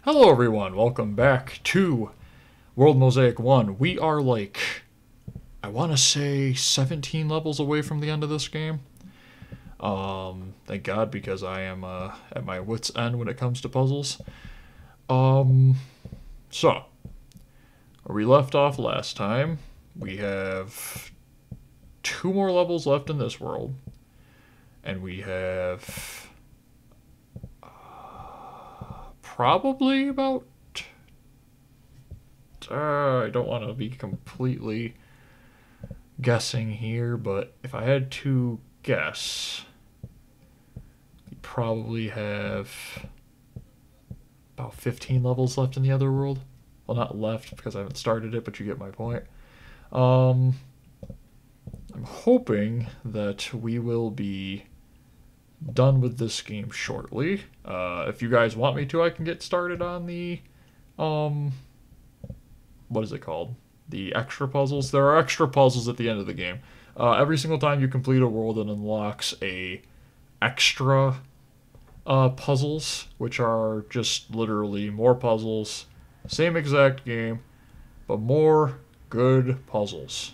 Hello everyone, welcome back to World Mosaic 1. We are like, I want to say 17 levels away from the end of this game. Thank God, because I am at my wit's end when it comes to puzzles. So, where we left off last time, we have 2 more levels left in this world. And we have probably about I don't want to be completely guessing here, but if I had to guess, we probably have about 15 levels left in the other world. Well, not left because I haven't started it, but you get my point. I'm hoping that we will be done with this game shortly. If you guys want me to, I can get started on the what is it called? The extra puzzles. There are extra puzzles at the end of the game. Every single time you complete a world, it unlocks a extra puzzles, which are just literally more puzzles, same exact game, but more good puzzles,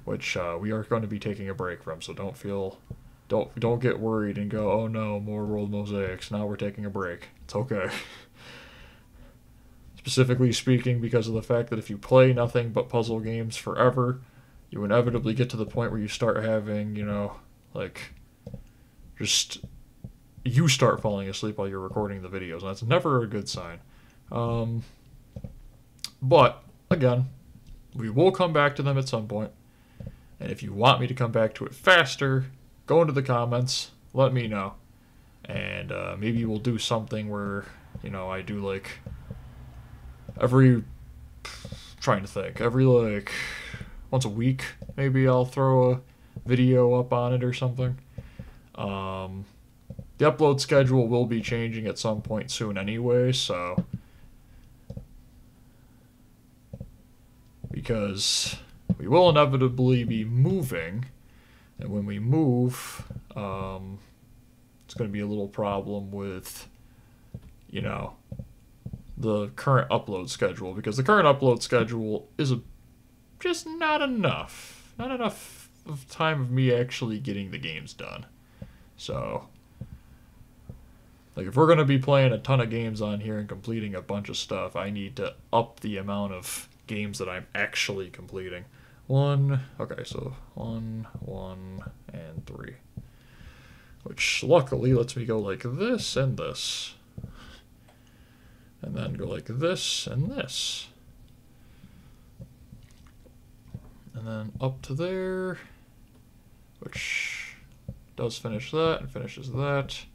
which we are going to be taking a break from. So don't get worried and go, oh no, more World Mosaics. Now we're taking a break. It's okay. Specifically speaking, because of the fact that if you play nothing but puzzle games forever, you inevitably get to the point where you start having, just you start falling asleep while you're recording the videos, and that's never a good sign. But again, we will come back to them at some point, and if you want me to come back to it faster, go into the comments, let me know, and maybe we'll do something where I do every once a week, maybe I'll throw a video up on it or something. The upload schedule will be changing at some point soon anyway, so because we will inevitably be moving, and when we move, it's going to be a little problem with the current upload schedule, because the current upload schedule is just not enough of time of me actually getting the games done. So if we're going to be playing a ton of games on here and completing a bunch of stuff, I need to up the amount of games that I'm actually completing. So 1, 1, and 3, which luckily lets me go like this and this, and then go like this and this, and then up to there, which does finish that and finishes that.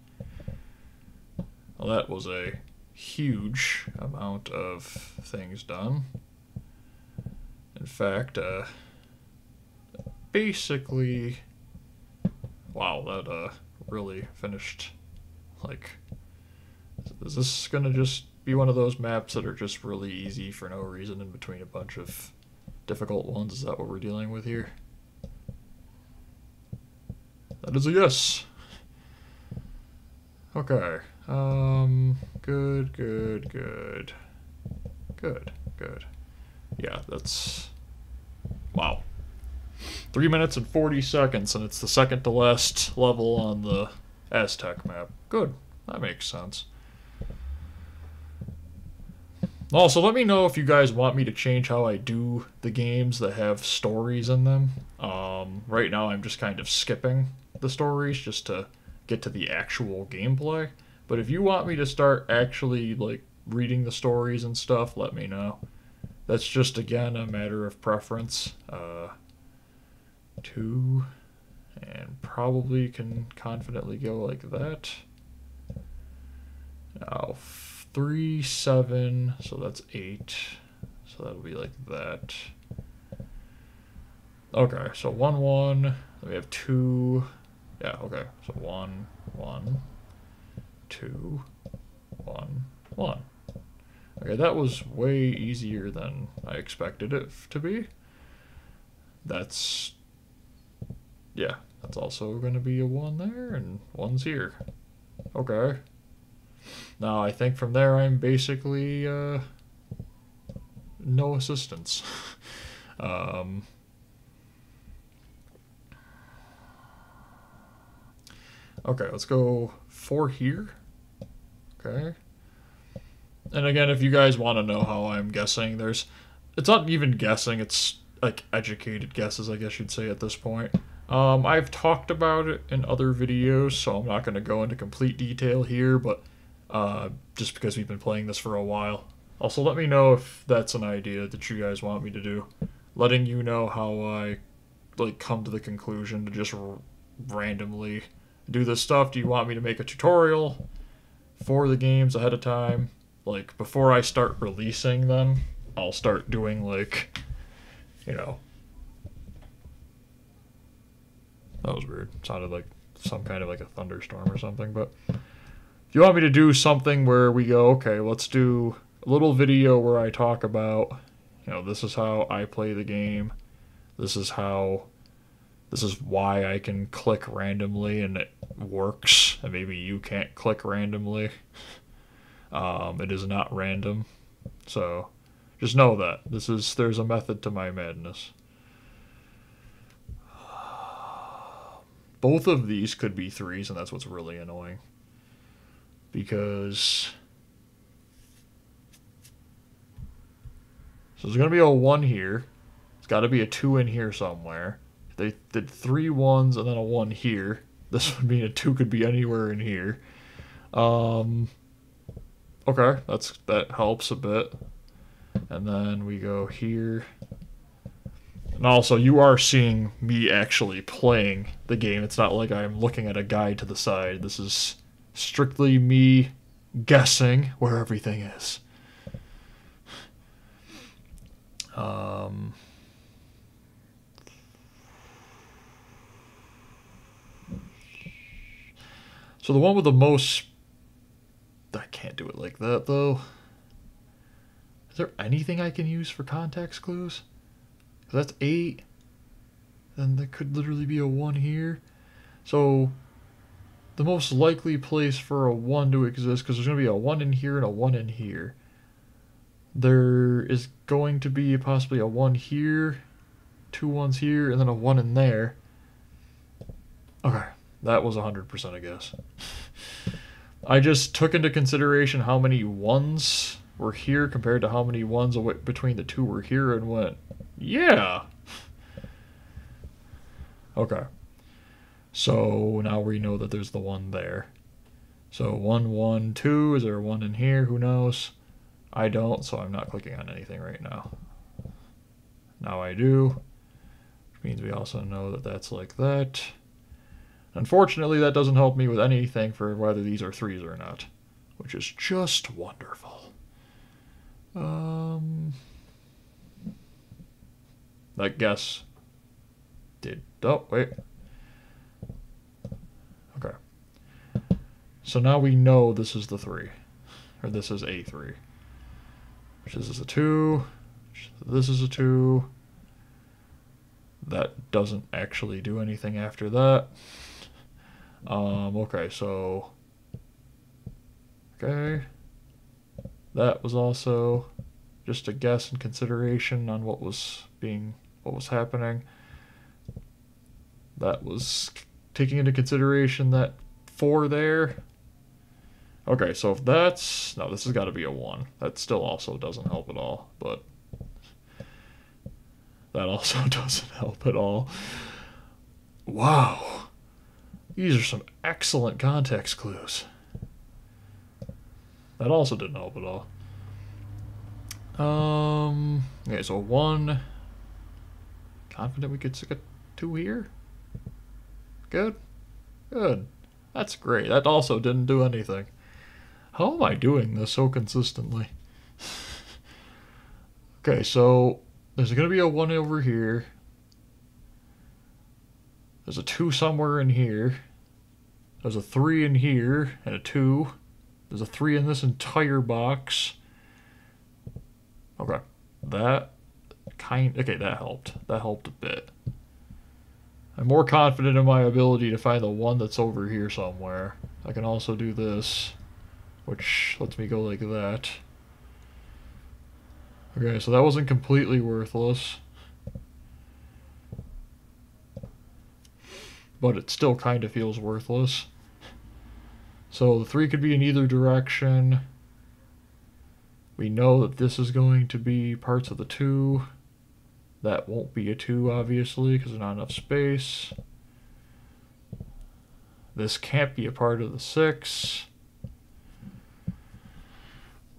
Well, that was a huge amount of things done. In fact, basically, wow, that really finished. Is this gonna just be one of those maps that are just really easy for no reason in between a bunch of difficult ones? Is that what we're dealing with here? That is a yes. Okay. Good. Yeah, that's... Wow. 3 minutes and 40 seconds, and it's the second to last level on the Aztec map. Good. That makes sense. Also, let me know if you guys want me to change how I do the games that have stories in them. Right now I'm just kind of skipping the stories just to get to the actual gameplay. But if you want me to start actually, reading the stories and stuff, let me know. That's just, again, a matter of preference. 2, and probably can confidently go like that. Now, 3, 7, so that's 8. So that'll be like that. Okay, so 1, 1. Then we have 2. Yeah, okay. So 1, 1, 2, 1, 1. Okay, that was way easier than I expected it to be. That's also going to be a 1 there, and 1's here. Okay. Now, I think from there I'm basically no assistance. um, okay, let's go 4 here. Okay. And again, if you guys want to know how I'm guessing, it's not even guessing, it's like educated guesses, I guess you'd say at this point. I've talked about it in other videos, so I'm not going to go into complete detail here, but just because we've been playing this for a while. Also, let me know if that's an idea that you guys want me to do. Letting you know how I come to the conclusion to just randomly do this stuff. Do you want me to make a tutorial for the games ahead of time? Like, before I start releasing them, I'll start doing, you know... That was weird. It sounded like some kind of a thunderstorm or something, but... If you want me to do something where we go, okay, let's do a little video where I talk about, this is how I play the game. This is why I can click randomly and it works, and maybe you can't click randomly. It is not random. So, just know that. There's a method to my madness. Both of these could be 3s, and that's what's really annoying. Because... So there's going to be a 1 here. It's got to be a 2 in here somewhere. They did 3 1s and then a 1 here. This would mean a 2 could be anywhere in here. Okay, that helps a bit. And then we go here. And also, you are seeing me actually playing the game. It's not like I'm looking at a guide to the side. This is strictly me guessing where everything is. So the one with the most... I can't do it like that, though. Is there anything I can use for context clues? That's 8. Then there could literally be a 1 here. So the most likely place for a 1 to exist, because there's going to be a 1 in here and a 1 in here. There is going to be possibly a 1 here, 2 1s here, and then a 1 in there. Okay, that was 100% a guess. I just took into consideration how many 1s were here compared to how many 1s between the 2 were here and went, yeah! Okay. So now we know that there's the 1 there. So 1, 1, 2, is there a 1 in here? Who knows? I don't, so I'm not clicking on anything right now. Now I do, which means we also know that that's like that. Unfortunately, that doesn't help me with anything for whether these are 3s or not, which is just wonderful. That guess did... Oh, wait. Okay. So now we know this is the 3, or this is a 3. Which this is a 2, this is a 2. That doesn't actually do anything after that. Okay, so... Okay. That was also just a guess and consideration on what was happening. That was taking into consideration that 4 there. Okay, so if that's... No, this has got to be a 1. That still also doesn't help at all, but... That also doesn't help at all. Wow. These are some excellent context clues. That also didn't help at all. Okay, so 1. Confident we could stick a 2 here? Good? Good. That's great. That also didn't do anything. How am I doing this so consistently? Okay, so there's going to be a 1 over here. There's a 2 somewhere in here. There's a 3 in here and a 2. There's a 3 in this entire box. Okay. Okay, that helped. That helped a bit. I'm more confident in my ability to find the 1 that's over here somewhere. I can also do this, which lets me go like that. Okay, so that wasn't completely worthless. But it still kind of feels worthless. So the 3 could be in either direction. We know that this is going to be parts of the 2. That won't be a 2, obviously, because there's not enough space. This can't be a part of the 6.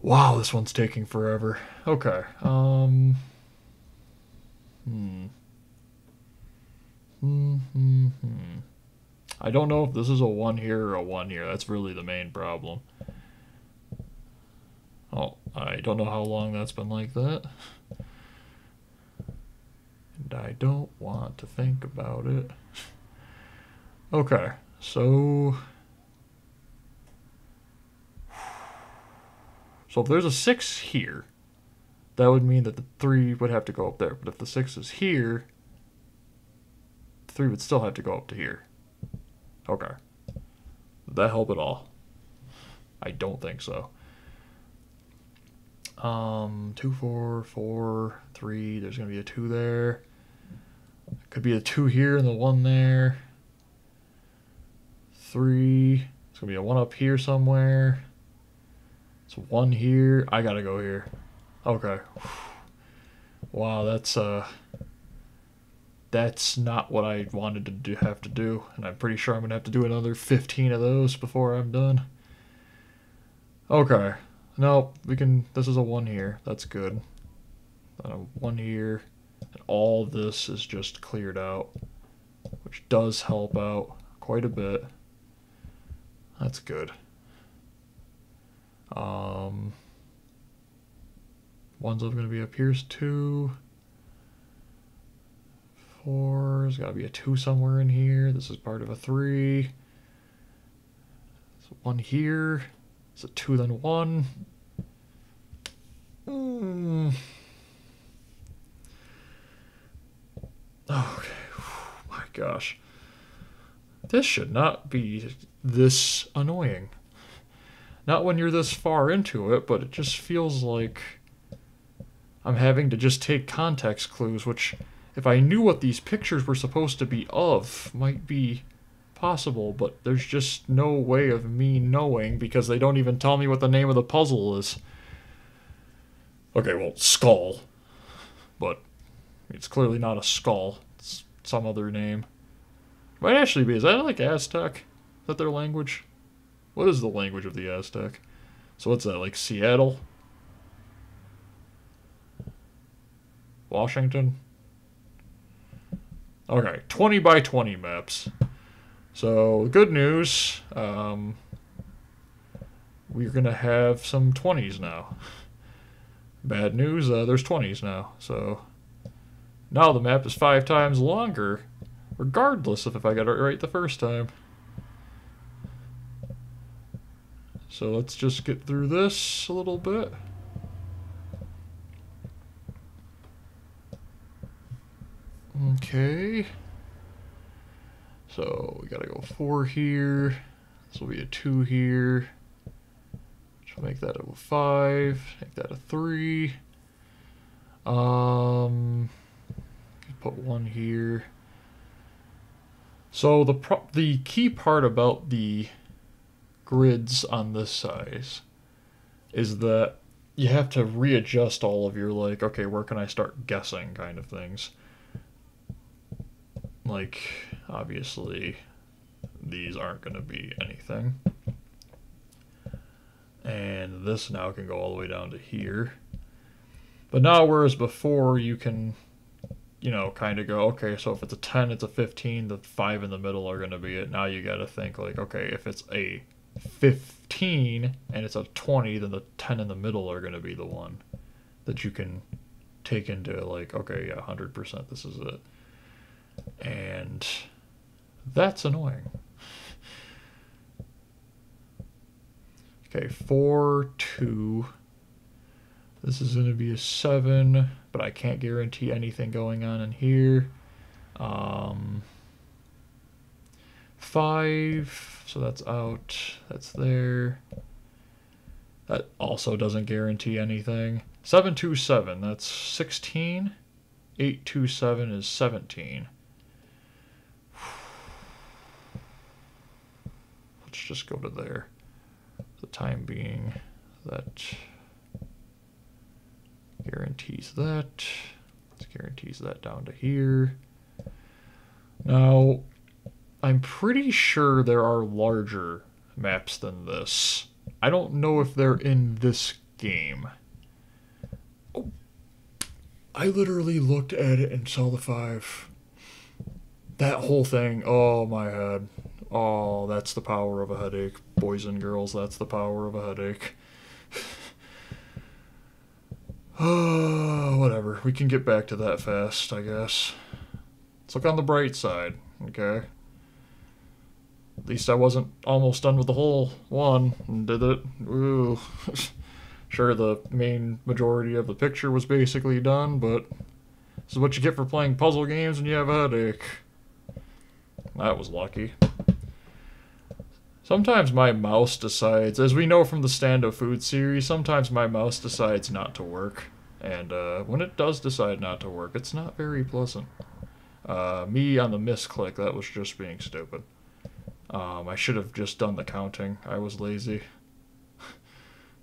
Wow, this one's taking forever. Okay. I don't know if this is a 1 here or a 1 here. That's really the main problem. Oh, I don't know how long that's been like that. And I don't want to think about it. Okay, so if there's a 6 here, that would mean that the 3 would have to go up there. But if the 6 is here, the 3 would still have to go up to here. Okay. Did that help at all? I don't think so. 2, 4, 4, 3. There's going to be a 2 there. Could be a 2 here and the 1 there. 3. It's going to be a 1 up here somewhere. It's 1 here. I got to go here. Okay. Wow, that's not what I wanted to have to do. And I'm pretty sure I'm going to have to do another 15 of those before I'm done. Okay. No, we can... This is a 1 here. That's good. And a 1 here. And all this is just cleared out. Which does help out quite a bit. That's good. 1's going to be up here's 2. 4's got to be a 2 somewhere in here. This is part of a 3. So 1 here. It's a 2 then 1. Okay. My gosh. This should not be this annoying. Not when you're this far into it, but it just feels like I'm having to just take context clues, which, if I knew what these pictures were supposed to be of, might be possible, but there's just no way of me knowing because they don't even tell me what the name of the puzzle is. Okay, well, skull. But it's clearly not a skull. It's some other name. Might actually be. Is that like Aztec? Is that their language? What is the language of the Aztec? So what's that, like Seattle? Washington? Okay, 20 by 20 maps. So, good news, we're going to have some 20s now. Bad news, there's 20s now. So, now the map is 5 times longer, regardless of if I got it right the first time. So let's just get through this a little bit. Okay. So we gotta go 4 here. This will be a 2 here. Which will make that a 5. Make that a 3. Put 1 here. So the key part about the grids on this size is that you have to readjust all of your, like, okay, where can I start guessing kind of things. Like, obviously, these aren't going to be anything. And this now can go all the way down to here. But now, whereas before you can, you know, kind of go, okay, so if it's a 10, it's a 15, the 5 in the middle are going to be it. Now you got to think, like, okay, if it's a 15 and it's a 20, then the 10 in the middle are going to be the one that you can take into, like, okay, yeah, 100%, this is it. And that's annoying. Okay, 4, 2. This is going to be a 7, but I can't guarantee anything going on in here. 5, so that's out. That's there. That also doesn't guarantee anything. 727, that's 16. 827 is 17. Let's just go to there. For the time being, that guarantees that. This guarantees that down to here. Now, I'm pretty sure there are larger maps than this. I don't know if they're in this game. Oh, I literally looked at it and saw the 5. That whole thing, oh my head. Oh, that's the power of a headache. Boys and girls, that's the power of a headache. Oh, whatever. We can get back to that fast, I guess. Let's look on the bright side, okay? At least I wasn't almost done with the whole one and did it. Ooh. Sure, the main majority of the picture was basically done, but this is what you get for playing puzzle games when you have a headache. That was lucky. Sometimes my mouse decides, as we know from the Stand Up Food series, sometimes my mouse decides not to work. And when it does decide not to work, it's not very pleasant. Me on the misclick, that was just being stupid. I should have just done the counting. I was lazy.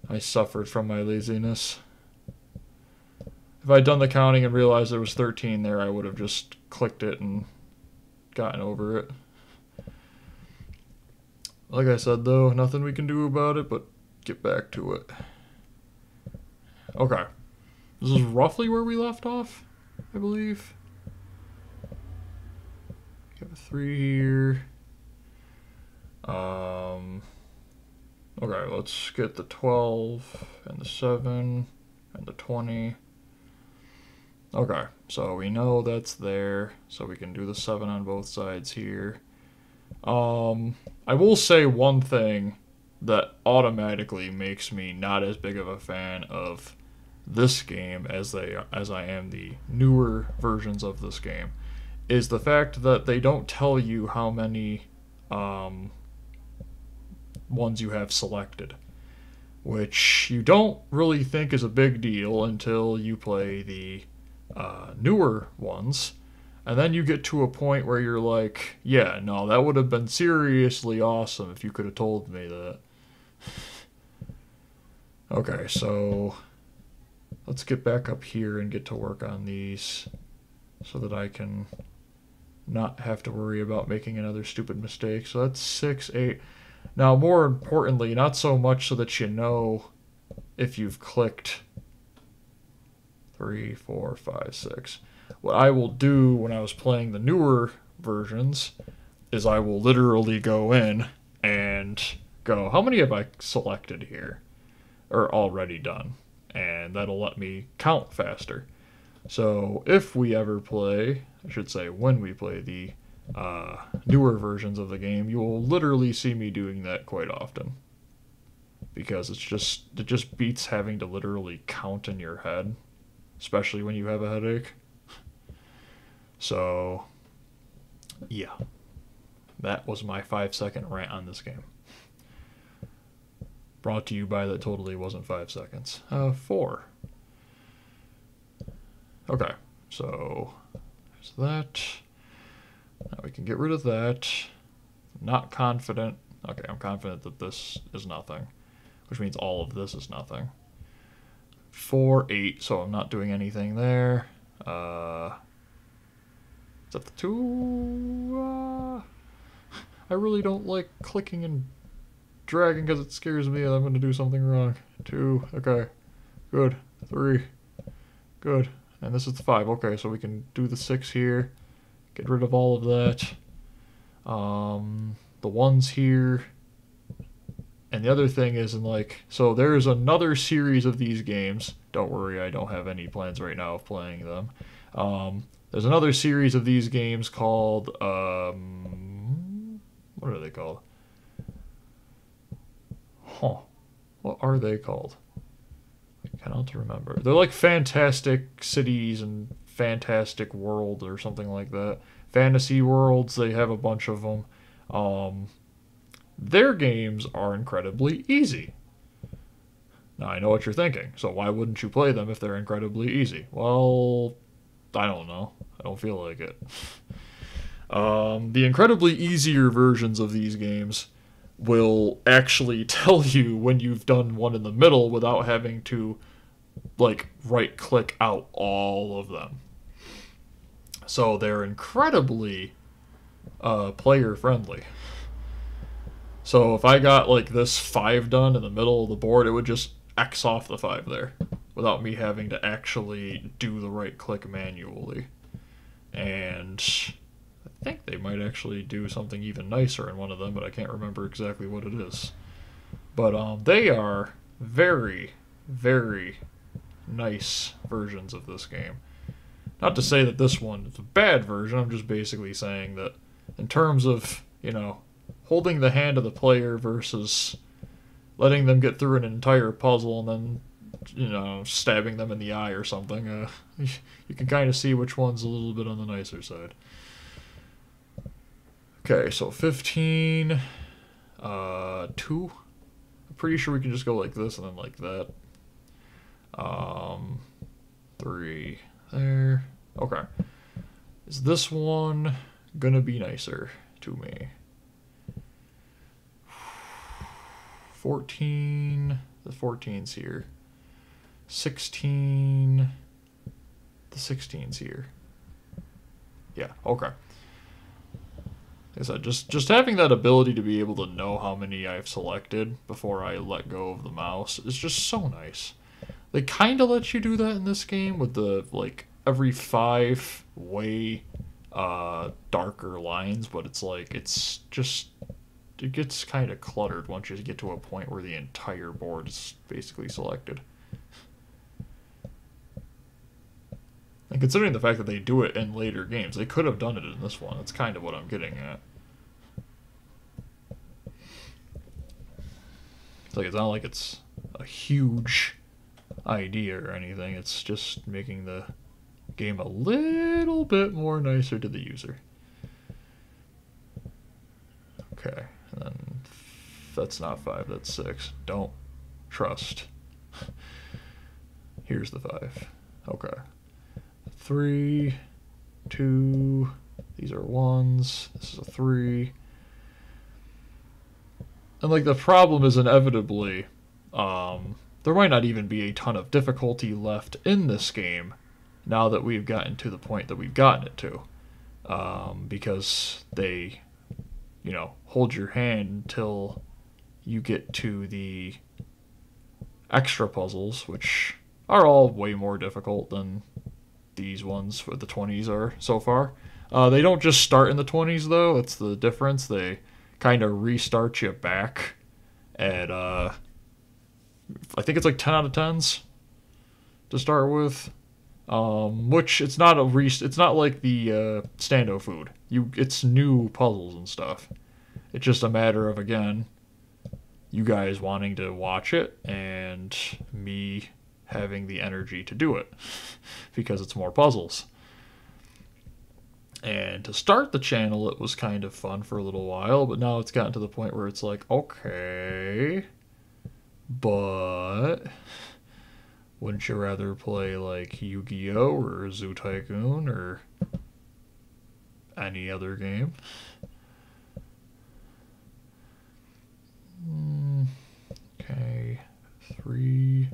I suffered from my laziness. If I'd done the counting and realized there was 13 there, I would have just clicked it and gotten over it. Like I said, though, nothing we can do about it but get back to it. Okay. This is roughly where we left off, I believe. We have a 3 here. Okay, let's get the 12 and the 7 and the 20. Okay, so we know that's there, so we can do the 7 on both sides here. I will say one thing that automatically makes me not as big of a fan of this game as I am the newer versions of this game, is the fact that they don't tell you how many ones you have selected, which you don't really think is a big deal until you play the newer ones. And then you get to a point where you're like, yeah, no, that would have been seriously awesome if you could have told me that. Okay, so let's get back up here and get to work on these so that I can not have to worry about making another stupid mistake. So that's 6, 8. Now, more importantly, not so much so that you know if you've clicked 3, 4, 5, 6. What I will do when I was playing the newer versions is I will literally go in and go, how many have I selected here? Or already done? And that'll let me count faster. So if we ever play, I should say when we play the newer versions of the game, you will literally see me doing that quite often. Because it just beats having to literally count in your head, especially when you have a headache. So, yeah. That was my 5-second rant on this game. Brought to you by that totally wasn't 5 seconds. 4. Okay, so there's that. Now we can get rid of that. Not confident. Okay, I'm confident that this is nothing, which means all of this is nothing. 4, 8, so I'm not doing anything there. Is that the 2? I really don't like clicking and dragging because it scares me that I'm going to do something wrong. 2, okay. Good. 3, good. And this is the 5. Okay, so we can do the 6 here. Get rid of all of that. The 1's here. And the other thing is, so there's another series of these games. Don't worry, I don't have any plans right now of playing them. There's another series of these games called, what are they called? What are they called? I cannot remember. They're like Fantastic Cities and Fantastic World or something like that. Fantasy Worlds, they have a bunch of them. Their games are incredibly easy. Now, I know what you're thinking, so why wouldn't you play them if they're incredibly easy? Well, I don't know. I don't feel like it. The incredibly easier versions of these games will actually tell you when you've done one in the middle without having to, like, right click out all of them. So they're incredibly player friendly. So if I got like this 5 done in the middle of the board, it would just X off the 5 there without me having to actually do the right click manually. And I think they might actually do something even nicer in one of them, but I can't remember exactly what it is. But they are very, very nice versions of this game. Not to say that this one is a bad version, I'm just basically saying that in terms of, holding the hand of the player versus letting them get through an entire puzzle and then, stabbing them in the eye or something, you can kind of see which one's a little bit on the nicer side. Okay, so 15, 2. I'm pretty sure we can just go like this and then like that. 3 there. Okay. Is this one gonna be nicer to me? 14. The 14's here. 16. The 16's here. Yeah, okay. Like I said, just having that ability to be able to know how many I've selected before I let go of the mouse is just so nice. They kind of let you do that in this game with the, like, every 5 way darker lines, but it's like, it's just, it gets kind of cluttered once you get to a point where the entire board is basically selected. And considering the fact that they do it in later games, they could have done it in this one. That's kind of what I'm getting at. It's not like it's a huge idea or anything. It's just making the game a little bit more nicer to the user. Okay, and then that's not 5, that's 6. Don't trust. Here's the 5. Okay. 3, 2, these are 1s, this is a 3. And like the problem is inevitably, there might not even be a ton of difficulty left in this game now that we've gotten to the point that we've gotten it to. Because they, hold your hand until you get to the extra puzzles, which are all way more difficult than these ones with the 20s are so far. They don't just start in the 20s though, that's the difference. They kind of restart you back at, I think it's like 10 out of 10s to start with. Which it's not it's not like the stando food. It's new puzzles and stuff. It's just a matter of, again, you guys wanting to watch it and me having the energy to do it because it's more puzzles. And to start the channel, it was kind of fun for a little while, but now it's gotten to the point where it's like, okay, but wouldn't you rather play like Yu-Gi-Oh! Or Zoo Tycoon or any other game? Okay, 3.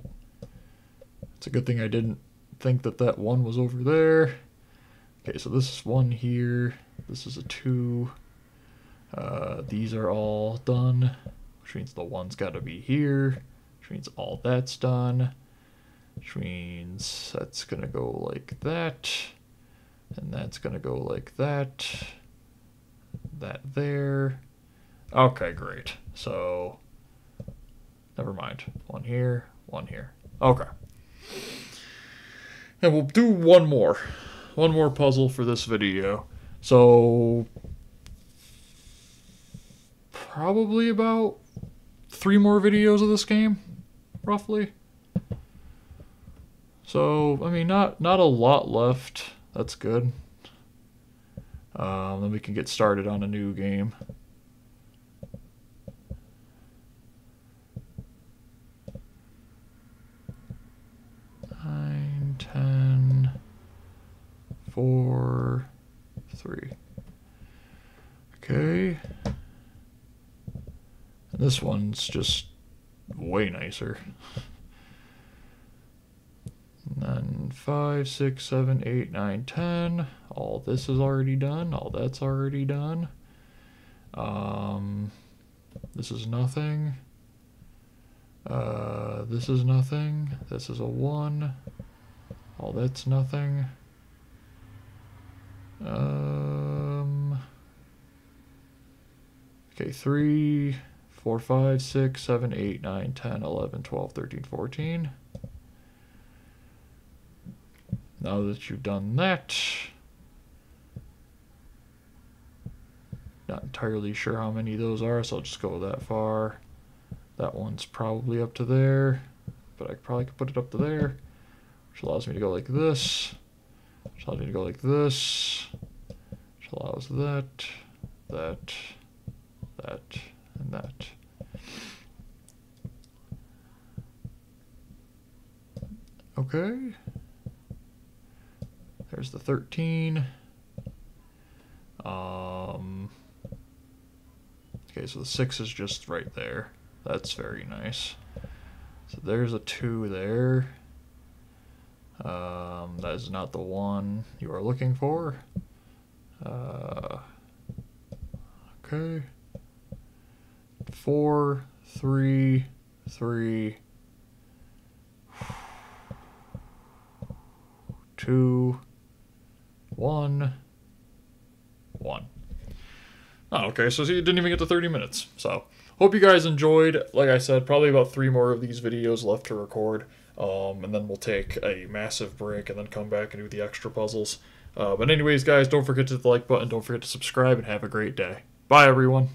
It's a good thing I didn't think that 1 was over there. Okay, so this is 1 here. This is a 2. These are all done, which means the 1's got to be here, which means all that's done, which means that's going to go like that, and that's going to go like that, that there. Okay, great. So, never mind. 1 here, 1 here. Okay. And we'll do one more puzzle for this video. So, probably about 3 more videos of this game, roughly. So, I mean, not a lot left. That's good. Then we can get started on a new game. 9, 10, 4, 3. Okay. And this one's just way nicer. And then 5, 6, 7, 8, 9, 10. All this is already done. All that's already done. This is nothing. This is nothing. This is a 1. All that's nothing. Okay, 3, 4, 5, 6, 7, 8, 9, 10, 11, 12, 13, 14. Now that you've done that, not entirely sure how many of those are, so I'll just go that far. That one's probably up to there, but I probably could put it up to there, which allows me to go like this, which allows me to go like this, which allows that, that, that, and that. Okay. There's the 13. Okay, so the 6 is just right there. That's very nice. So there's a 2 there. That is not the one you are looking for. Okay. 4, 3, 3, 2, 1, 1. Oh, okay, so you didn't even get to 30 minutes. So, hope you guys enjoyed. Like I said, probably about 3 more of these videos left to record. And then we'll take a massive break and then come back and do the extra puzzles. But anyways, guys, don't forget to hit the like button. Don't forget to subscribe and have a great day. Bye, everyone.